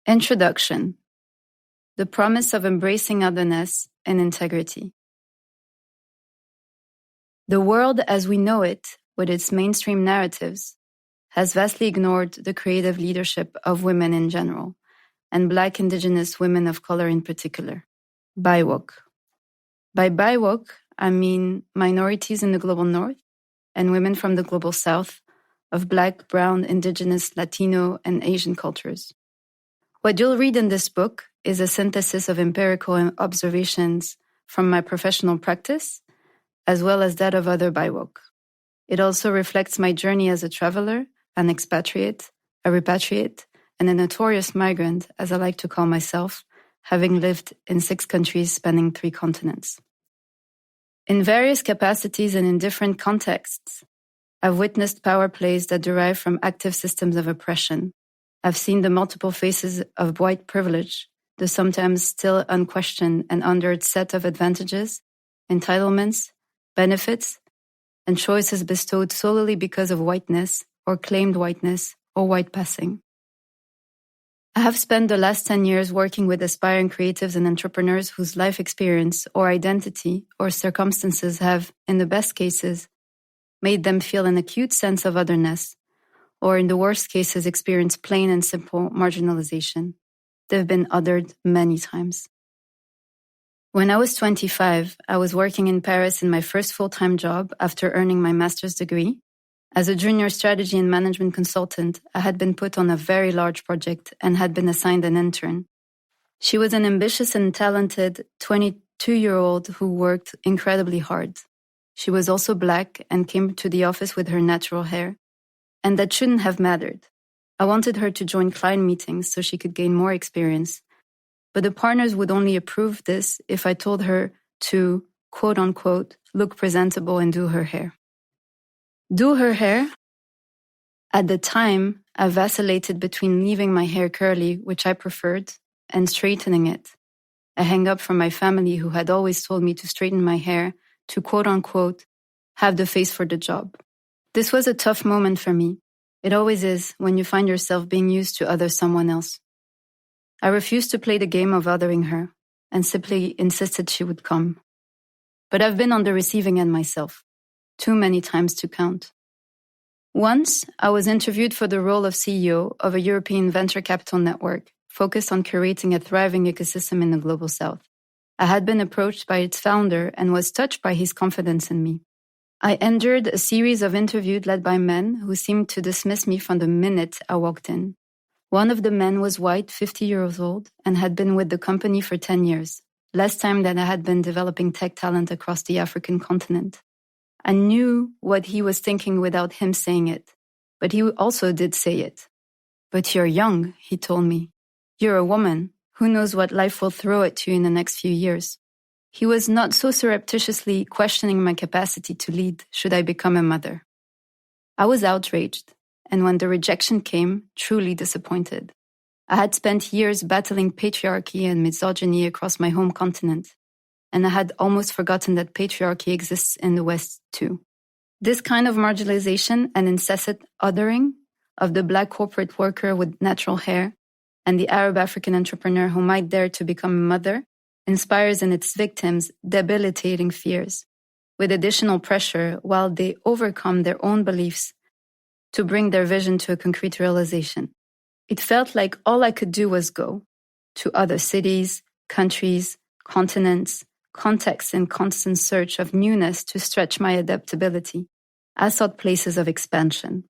Introduction. The promise of embracing otherness and integrity. The world as we know it, with its mainstream narratives, has vastly ignored the creative leadership of women in general, and Black Indigenous women of color in particular. BIWOC. By BIWOC, I mean minorities in the global north and women from the global south of Black, Brown, Indigenous, Latino, and Asian cultures. What you'll read in this book is a synthesis of empirical observations from my professional practice, as well as that of other BIWOC. It also reflects my journey as a traveler, an expatriate, a repatriate, and a notorious migrant, as I like to call myself, having lived in 6 countries spanning 3 continents. In various capacities and in different contexts, I've witnessed power plays that derive from active systems of oppression. I've seen the multiple faces of white privilege, the sometimes still unquestioned and unheard set of advantages, entitlements, benefits, and choices bestowed solely because of whiteness or claimed whiteness or white passing. I have spent the last 10 years working with aspiring creatives and entrepreneurs whose life experience or identity or circumstances have, in the best cases, made them feel an acute sense of otherness, or in the worst cases experience plain and simple marginalization. They've been othered many times. When I was 25, I was working in Paris in my first full-time job after earning my master's degree. As a junior strategy and management consultant, I had been put on a very large project and had been assigned an intern. She was an ambitious and talented 22-year-old who worked incredibly hard. She was also Black and came to the office with her natural hair. And that shouldn't have mattered. I wanted her to join client meetings so she could gain more experience. But the partners would only approve this if I told her to, quote unquote, look presentable and do her hair. Do her hair? At the time, I vacillated between leaving my hair curly, which I preferred, and straightening it. A hang-up from my family who had always told me to straighten my hair to, quote unquote, have the face for the job. This was a tough moment for me. It always is when you find yourself being used to other someone else. I refused to play the game of othering her and simply insisted she would come. But I've been on the receiving end myself, too many times to count. Once, I was interviewed for the role of CEO of a European venture capital network focused on curating a thriving ecosystem in the global south. I had been approached by its founder and was touched by his confidence in me. I endured a series of interviews led by men who seemed to dismiss me from the minute I walked in. One of the men was white, 50 years old, and had been with the company for 10 years, less time than I had been developing tech talent across the African continent. I knew what he was thinking without him saying it, but he also did say it. But you're young, he told me. You're a woman. Who knows what life will throw at you in the next few years? He was not so surreptitiously questioning my capacity to lead should I become a mother. I was outraged, and when the rejection came, truly disappointed. I had spent years battling patriarchy and misogyny across my home continent, and I had almost forgotten that patriarchy exists in the West too. This kind of marginalization and incessant othering of the Black corporate worker with natural hair and the Arab African entrepreneur who might dare to become a mother inspires in its victims debilitating fears, with additional pressure while they overcome their own beliefs to bring their vision to a concrete realization. It felt like all I could do was go to other cities, countries, continents, contexts in constant search of newness to stretch my adaptability. I sought places of expansion.